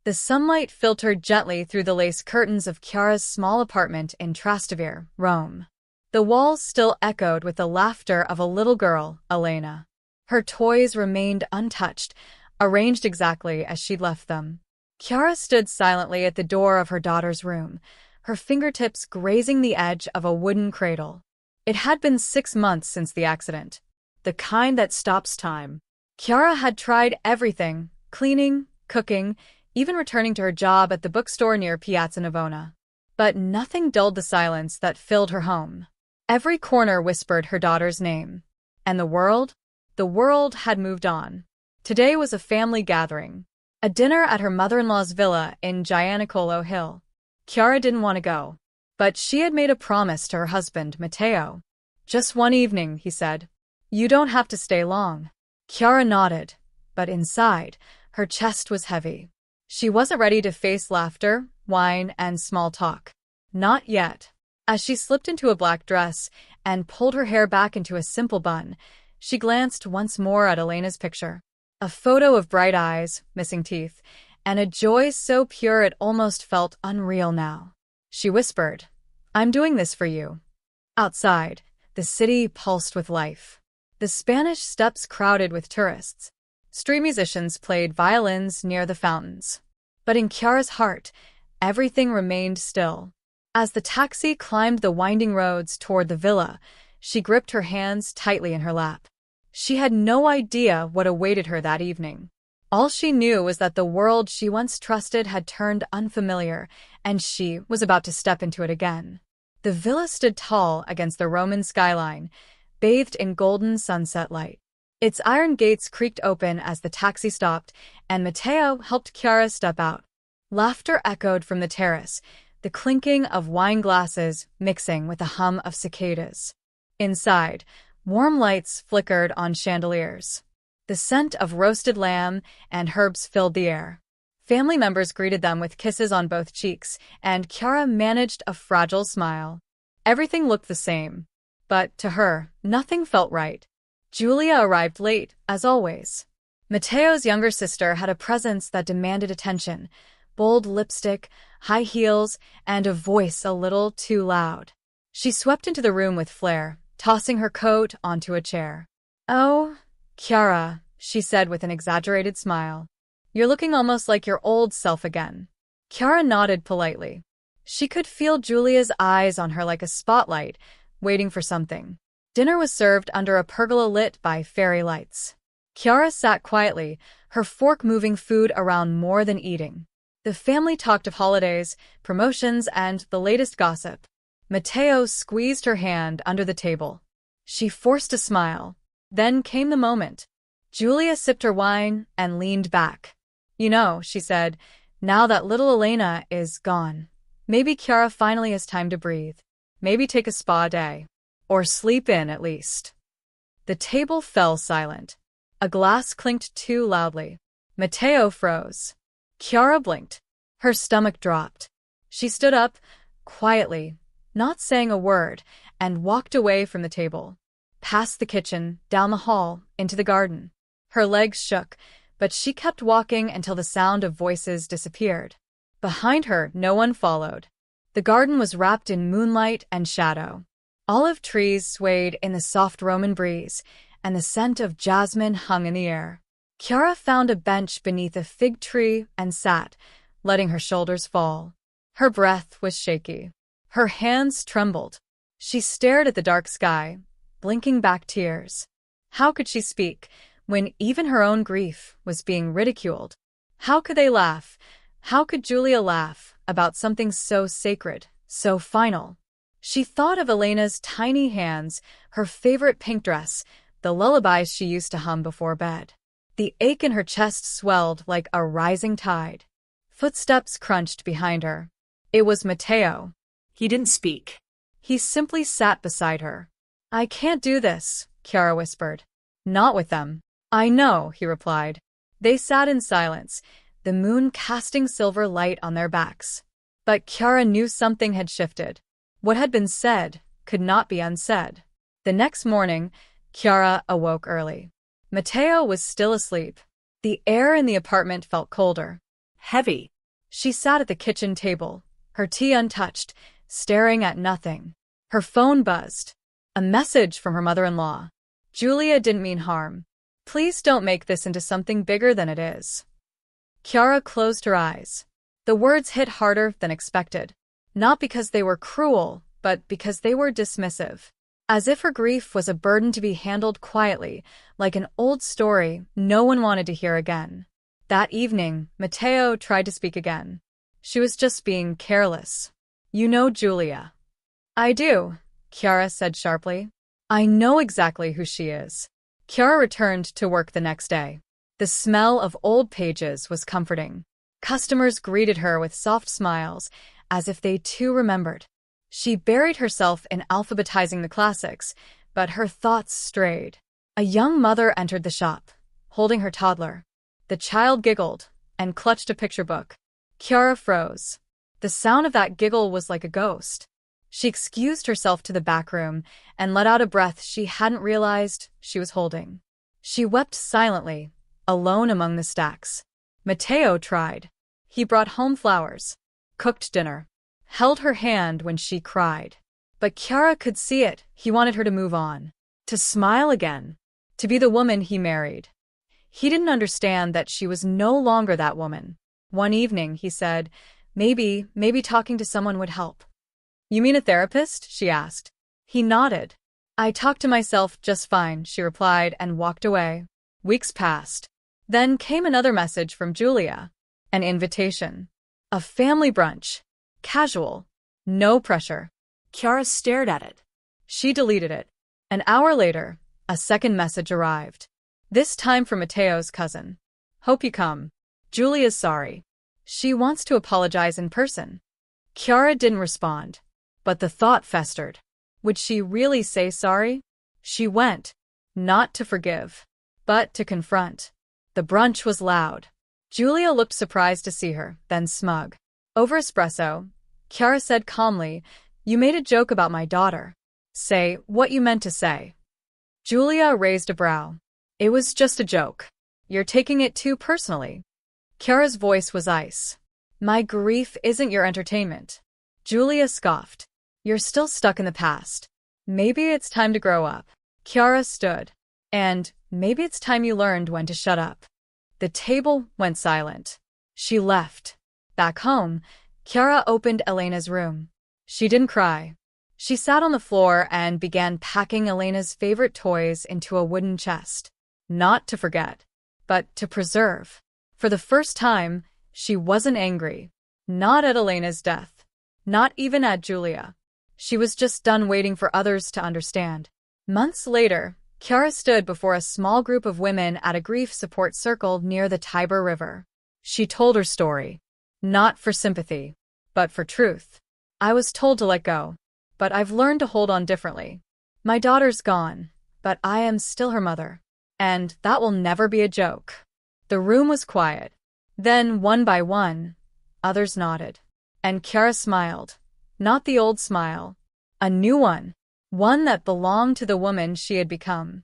The sunlight filtered gently through the lace curtains of Chiara's small apartment in Trastevere, Rome. The walls still echoed with the laughter of a little girl, Elena. Her toys remained untouched, arranged exactly as she'd left them. Chiara stood silently at the door of her daughter's room, her fingertips grazing the edge of a wooden cradle. It had been 6 months since the accident, the kind that stops time. Chiara had tried everything, cleaning, cooking, even returning to her job at the bookstore near Piazza Navona. But nothing dulled the silence that filled her home. Every corner whispered her daughter's name. And the world? The world had moved on. Today was a family gathering. A dinner at her mother-in-law's villa in Gianicolo Hill. Chiara didn't want to go, but she had made a promise to her husband, Matteo. "Just one evening," he said. "You don't have to stay long." Chiara nodded, but inside, her chest was heavy. She wasn't ready to face laughter, wine, and small talk. Not yet. As she slipped into a black dress and pulled her hair back into a simple bun, she glanced once more at Elena's picture. A photo of bright eyes, missing teeth, and a joy so pure it almost felt unreal now. She whispered, "I'm doing this for you." Outside, the city pulsed with life. The Spanish steps crowded with tourists. Street musicians played violins near the fountains. But in Chiara's heart, everything remained still. As the taxi climbed the winding roads toward the villa, she gripped her hands tightly in her lap. She had no idea what awaited her that evening. All she knew was that the world she once trusted had turned unfamiliar, and she was about to step into it again. The villa stood tall against the Roman skyline, bathed in golden sunset light. Its iron gates creaked open as the taxi stopped, and Matteo helped Chiara step out. Laughter echoed from the terrace, the clinking of wine glasses mixing with the hum of cicadas. Inside, warm lights flickered on chandeliers. The scent of roasted lamb and herbs filled the air. Family members greeted them with kisses on both cheeks, and Chiara managed a fragile smile. Everything looked the same, but to her, nothing felt right. Giulia arrived late, as always. Matteo's younger sister had a presence that demanded attention: bold lipstick, high heels, and a voice a little too loud. She swept into the room with flair, tossing her coat onto a chair. "Oh, Chiara," she said with an exaggerated smile. "You're looking almost like your old self again." Chiara nodded politely. She could feel Giulia's eyes on her like a spotlight, waiting for something. Dinner was served under a pergola lit by fairy lights. Chiara sat quietly, her fork moving food around more than eating. The family talked of holidays, promotions, and the latest gossip. Matteo squeezed her hand under the table. She forced a smile. Then came the moment. Giulia sipped her wine and leaned back. "You know," she said, "now that little Elena is gone, maybe Chiara finally has time to breathe. Maybe take a spa day. Or sleep in, at least." The table fell silent. A glass clinked too loudly. Matteo froze. Chiara blinked. Her stomach dropped. She stood up, quietly, not saying a word, and walked away from the table. Past the kitchen, down the hall, into the garden. Her legs shook, but she kept walking until the sound of voices disappeared. Behind her, no one followed. The garden was wrapped in moonlight and shadow. Olive trees swayed in the soft Roman breeze, and the scent of jasmine hung in the air. Chiara found a bench beneath a fig tree and sat, letting her shoulders fall. Her breath was shaky. Her hands trembled. She stared at the dark sky, blinking back tears. How could she speak when even her own grief was being ridiculed? How could they laugh? How could Giulia laugh about something so sacred, so final? She thought of Elena's tiny hands, her favorite pink dress, the lullabies she used to hum before bed. The ache in her chest swelled like a rising tide. Footsteps crunched behind her. It was Matteo. He didn't speak. He simply sat beside her. "I can't do this," Chiara whispered. "Not with them." "I know," he replied. They sat in silence, the moon casting silver light on their backs. But Chiara knew something had shifted. What had been said could not be unsaid. The next morning, Chiara awoke early. Matteo was still asleep. The air in the apartment felt colder. Heavy. She sat at the kitchen table, her tea untouched, staring at nothing. Her phone buzzed. A message from her mother-in-law. Julia didn't mean harm. Please don't make this into something bigger than it is. Chiara closed her eyes. The words hit harder than expected. Not because they were cruel, but because they were dismissive. As if her grief was a burden to be handled quietly, like an old story no one wanted to hear again. That evening, Matteo tried to speak again. She was just being careless. You know Julia. I do, Chiara said sharply. I know exactly who she is. Chiara returned to work the next day. The smell of old pages was comforting. Customers greeted her with soft smiles, as if they too remembered. She buried herself in alphabetizing the classics, but her thoughts strayed. A young mother entered the shop, holding her toddler. The child giggled and clutched a picture book. Chiara froze. The sound of that giggle was like a ghost. She excused herself to the back room and let out a breath she hadn't realized she was holding. She wept silently, alone among the stacks. Matteo tried. He brought home flowers, cooked dinner, held her hand when she cried. But Chiara could see it. He wanted her to move on, to smile again, to be the woman he married. He didn't understand that she was no longer that woman. One evening, he said, maybe talking to someone would help. You mean a therapist? She asked. He nodded. I talk to myself just fine, she replied and walked away. Weeks passed. Then came another message from Julia. An invitation. A family brunch. Casual. No pressure. Chiara stared at it. She deleted it. An hour later, a second message arrived. This time from Matteo's cousin. Hope you come. Julia's sorry. She wants to apologize in person. Chiara didn't respond. But the thought festered. Would she really say sorry? She went, not to forgive, but to confront. The brunch was loud. Julia looked surprised to see her, then smug. Over espresso, Chiara said calmly, You made a joke about my daughter. Say what you meant to say. Julia raised a brow. It was just a joke. You're taking it too personally. Chiara's voice was ice. My grief isn't your entertainment. Julia scoffed. You're still stuck in the past. Maybe it's time to grow up. Chiara stood. And maybe it's time you learned when to shut up. The table went silent. She left. Back home, Chiara opened Elena's room. She didn't cry. She sat on the floor and began packing Elena's favorite toys into a wooden chest. Not to forget, but to preserve. For the first time, she wasn't angry. Not at Elena's death. Not even at Julia. She was just done waiting for others to understand. Months later, Chiara stood before a small group of women at a grief support circle near the Tiber River. She told her story. Not for sympathy, but for truth. I was told to let go, but I've learned to hold on differently. My daughter's gone, but I am still her mother. And that will never be a joke. The room was quiet. Then, one by one, others nodded. And Chiara smiled. Not the old smile. A new one. One that belonged to the woman she had become.